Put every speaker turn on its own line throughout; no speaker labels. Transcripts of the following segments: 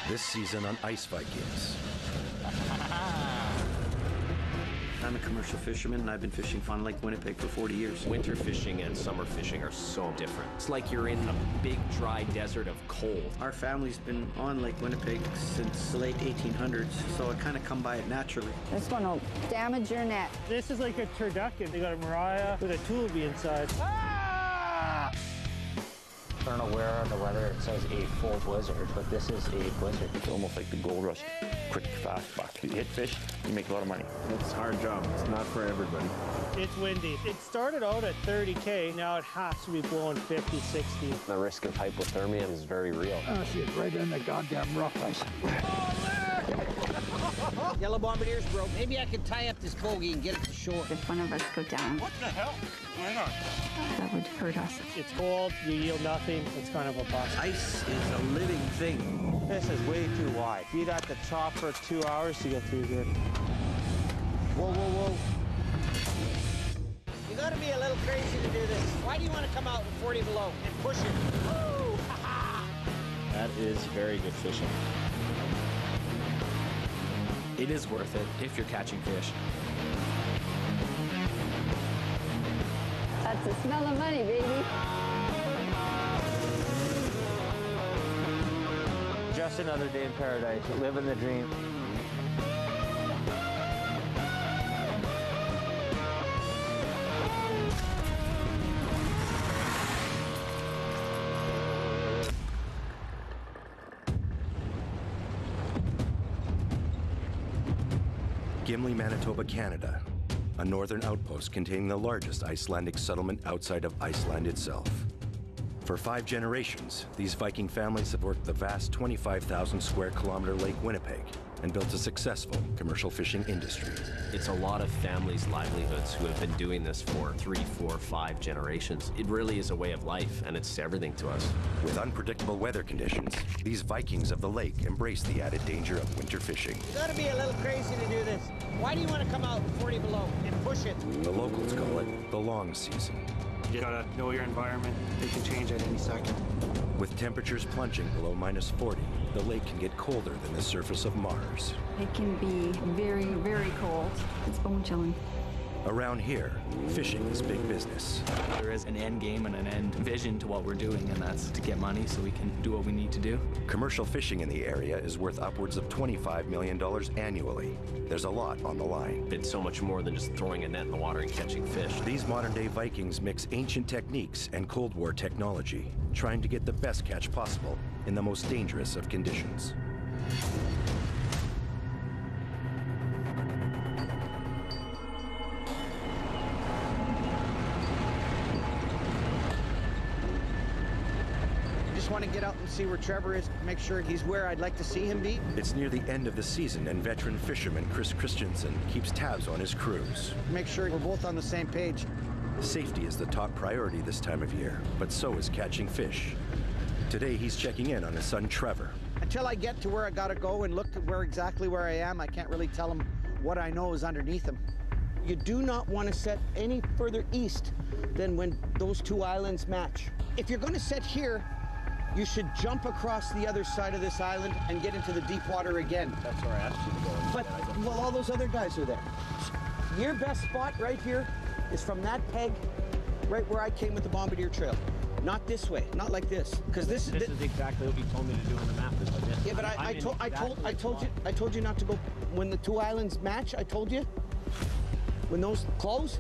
This season on Ice Vikings.
I'm a commercial fisherman, and I've been fishing on Lake Winnipeg for 40 years.
Winter fishing and summer fishing are so different. It's like you're in a big, dry desert of cold.
Our family's been on Lake Winnipeg since the late 1800s, so I kind of come by it naturally.
This one will damage your net.
This is like a turducken. They got a mariah with a tulipy inside. Ah!
I don't know where on the weather it says a full blizzard, but this is a blizzard.
It's almost like the gold rush. Quick, fast, fast. You hit fish, you make a lot of money.
It's a hard job. It's not for everybody.
It's windy. It started out at 30K. Now it has to be blowing 50, 60.
The risk of hypothermia is very real.
I see it right in the goddamn rough ice.
Yellow bombardiers broke. Maybe I could tie up this bogey and get it to shore.
If one of us go down,
What the hell? Why not?
that would hurt us.
It's cold. You yield nothing. It's kind of a bust.
Ice is a living thing.
This is way too wide. You'd have to chop for 2 hours to get through here.
Whoa, whoa, whoa. You gotta be a little crazy to do this. Why do you want to come out with 40 below and push it? Woo!
That is very good fishing.
It is worth it if you're catching fish.
That's the smell of money, baby.
Just another day in paradise, living the dream.
Gimli, Manitoba, Canada, a northern outpost containing the largest Icelandic settlement outside of Iceland itself. For 5 generations, these Viking families have worked the vast 25,000 square kilometer Lake Winnipeg and built a successful commercial fishing industry.
It's a lot of families' livelihoods who have been doing this for 3, 4, 5 generations. It really is a way of life, and it's everything to us.
With unpredictable weather conditions, these Vikings of the lake embrace the added danger of winter fishing.
You gotta be a little crazy to do this. Why do you want to come out with 40 below and push it?
The locals call it the long season.
You gotta know your environment. It can change at any second.
With temperatures plunging below -40, the lake can get colder than the surface of Mars.
It can be very, very cold. It's bone chilling.
Around here, fishing is big business.
There is an end game and an end vision to what we're doing, and that's to get money so we can do what we need to do.
Commercial fishing in the area is worth upwards of $25 million annually. There's a lot on the line.
It's so much more than just throwing a net in the water and catching fish.
These modern-day Vikings mix ancient techniques and Cold War technology, trying to get the best catch possible in the most dangerous of conditions.
Want to get out and see where Trevor is, make sure he's where I'd like to see him be.
It's near the end of the season, and veteran fisherman Chris Christensen keeps tabs on his crews.
Make sure we're both on the same page.
Safety is the top priority this time of year, but so is catching fish. Today, he's checking in on his son Trevor.
Until I get to where I gotta go and look at exactly where I am, I can't really tell him what I know is underneath him. You do not want to set any further east than when those 2 islands match. If you're going to set here, you should jump across the other side of this island and get into the deep water again.
That's where I asked you to go.
But, well, all those other guys are there. Your best spot right here is from that peg, right where I came with the Bombardier Trail. Not this way, not like this, because this
is exactly what you told me to do on the map. Is like this.
Yeah, but I told you not to go when the 2 islands match. I told you when those close,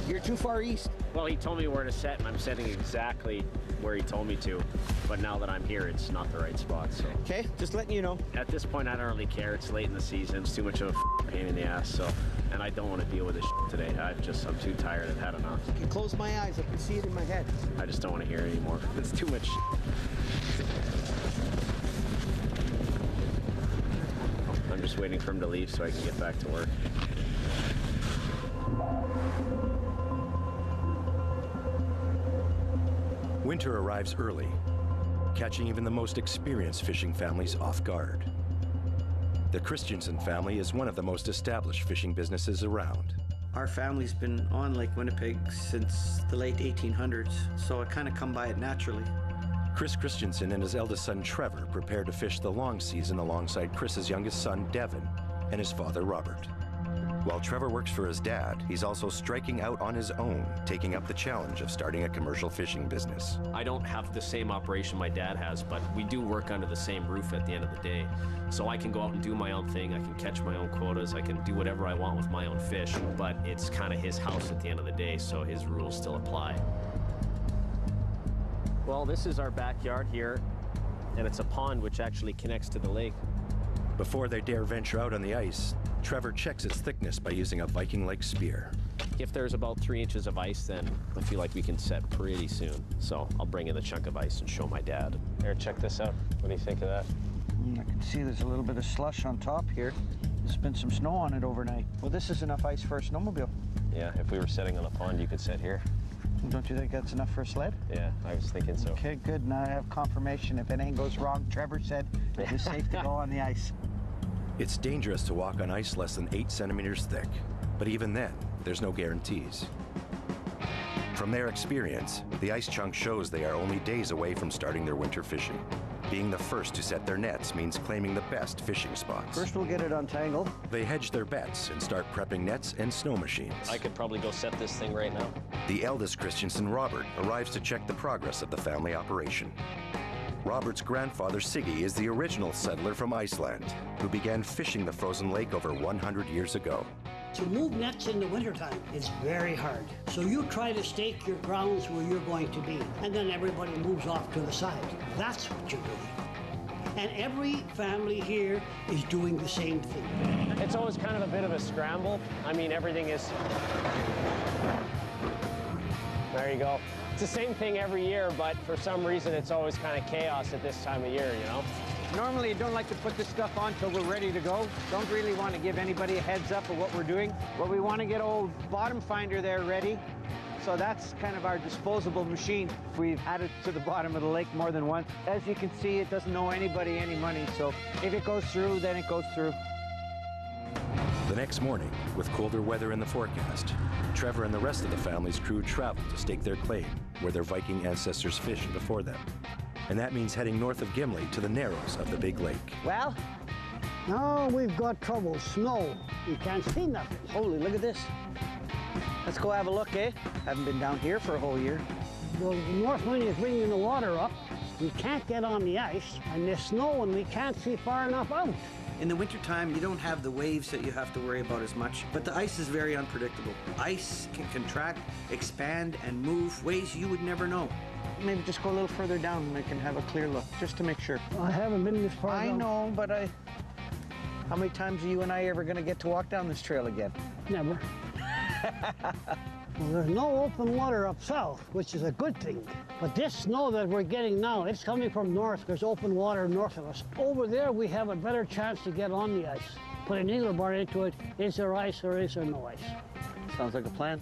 you're too far east.
Well, he told me where to set, and I'm setting exactly where he told me to. But now that I'm here, it's not the right spot, so.
Okay, just letting you know.
At this point, I don't really care. It's late in the season. It's too much of a pain in the ass, so. And I don't want to deal with this today. I'm too tired. I've had enough.
I can close my eyes. I can see it in my head.
I just don't want to hear it anymore. It's too much. I'm just waiting for him to leave so I can get back to work.
Winter arrives early, catching even the most experienced fishing families off guard. The Christensen family is one of the most established fishing businesses around.
Our family's been on Lake Winnipeg since the late 1800s, so I kind of come by it naturally.
Chris Christensen and his eldest son Trevor prepare to fish the long season alongside Chris's youngest son Devin and his father Robert. While Trevor works for his dad, he's also striking out on his own, taking up the challenge of starting a commercial fishing business.
I don't have the same operation my dad has, but we do work under the same roof at the end of the day. So I can go out and do my own thing, I can catch my own quotas, I can do whatever I want with my own fish, but it's kind of his house at the end of the day, so his rules still apply. Well, this is our backyard here, and it's a pond which actually connects to the lake.
Before they dare venture out on the ice, Trevor checks its thickness by using a Viking-like spear.
If there's about 3 inches of ice, then I feel like we can set pretty soon. So I'll bring in the chunk of ice and show my dad. Here, check this out. What do you think of that?
I can see there's a little bit of slush on top here. There's been some snow on it overnight. Well, this is enough ice for a snowmobile.
Yeah, if we were setting on a pond, you could set here.
Don't you think that's enough for a sled?
Yeah, I was thinking so.
Okay, good. Now I have confirmation. If anything goes wrong, Trevor said it's safe to go on the ice.
It's dangerous to walk on ice less than 8 centimeters thick, but even then, there's no guarantees. From their experience, the ice chunk shows they are only days away from starting their winter fishing. Being the first to set their nets means claiming the best fishing spots.
First we'll get it untangled.
They hedge their bets and start prepping nets and snow machines.
I could probably go set this thing right now.
The eldest Christensen, Robert, arrives to check the progress of the family operation. Robert's grandfather, Siggy, is the original settler from Iceland, who began fishing the frozen lake over 100 years ago.
To move nets in the wintertime is very hard. So you try to stake your grounds where you're going to be, and then everybody moves off to the side. That's what you're doing. And every family here is doing the same thing.
It's always kind of a bit of a scramble. I mean, everything is... There you go. It's the same thing every year, but for some reason it's always kind of chaos at this time of year, you know?
Normally you don't like to put this stuff on till we're ready to go. Don't really want to give anybody a heads up of what we're doing. But we want to get old bottom finder there ready. So that's kind of our disposable machine. We've had it to the bottom of the lake more than once. As you can see, it doesn't owe anybody any money. So if it goes through, then it goes through.
The next morning, with colder weather in the forecast, Trevor and the rest of the family's crew travel to stake their claim where their Viking ancestors fished before them. And that means heading north of Gimli to the narrows of the big lake.
Well, now we've got trouble. Snow. You can't see nothing.
Holy, look at this. Let's go have a look, eh? Haven't been down here for a whole year.
The north wind is bringing the water up. We can't get on the ice, and there's snow, and we can't see far enough out.
In the wintertime, you don't have the waves that you have to worry about as much, but the ice is very unpredictable. Ice can contract, expand, and move ways you would never know.
Maybe just go a little further down and we can have a clear look, just to make sure.
I haven't been this far down.
I know, but how many times are you and I ever going to get to walk down this trail again?
Never. Well, there's no open water up south, which is a good thing. But this snow that we're getting now, it's coming from north. There's open water north of us. Over there, we have a better chance to get on the ice. Put a needle bar into it. Is there ice or is there no ice?
Sounds like a plan.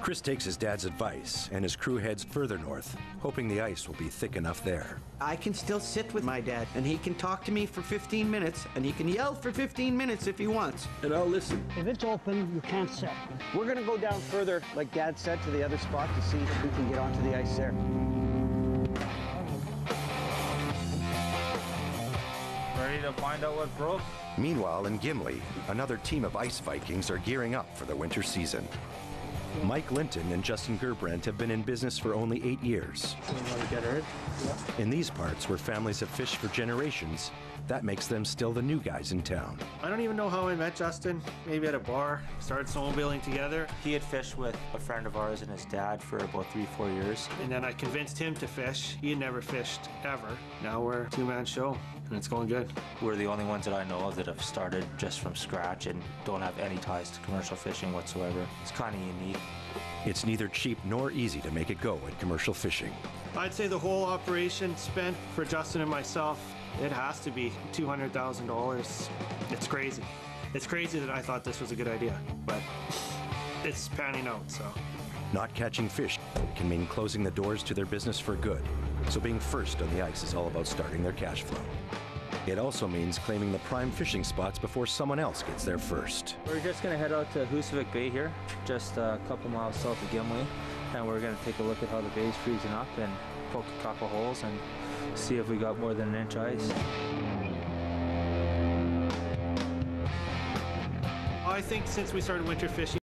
Chris takes his dad's advice, and his crew heads further north, hoping the ice will be thick enough there.
I can still sit with my dad, and he can talk to me for 15 minutes, and he can yell for 15 minutes if he wants, and I'll listen.
If it's open, you can't set.
We're going to go down further, like Dad said, to the other spot to see if we can get onto the ice there.
Ready to find out what broke?
Meanwhile, in Gimli, another team of ice Vikings are gearing up for the winter season. Mike Linton and Justin Gerbrandt have been in business for only 8 years. In these parts, where families have fished for generations, that makes them still the new guys in town.
I don't even know how I met Justin. Maybe at a bar, started snowmobiling together.
He had fished with a friend of ours and his dad for about 3-4 years.
And then I convinced him to fish. He had never fished, ever. Now we're a two-man show, and it's going good.
We're the only ones that I know of that have started just from scratch and don't have any ties to commercial fishing whatsoever. It's kind of unique.
It's neither cheap nor easy to make it go at commercial fishing.
I'd say the whole operation spent for Justin and myself, it has to be $200,000. It's crazy. It's crazy that I thought this was a good idea, but it's panning out, so.
Not catching fish can mean closing the doors to their business for good, so being first on the ice is all about starting their cash flow. It also means claiming the prime fishing spots before someone else gets there first.
We're just going to head out to Husavik Bay here, just a couple miles south of Gimli, and we're going to take a look at how the bay is freezing up and
poke a couple holes and see if we got more than an inch ice.
I think since we started winter fishing,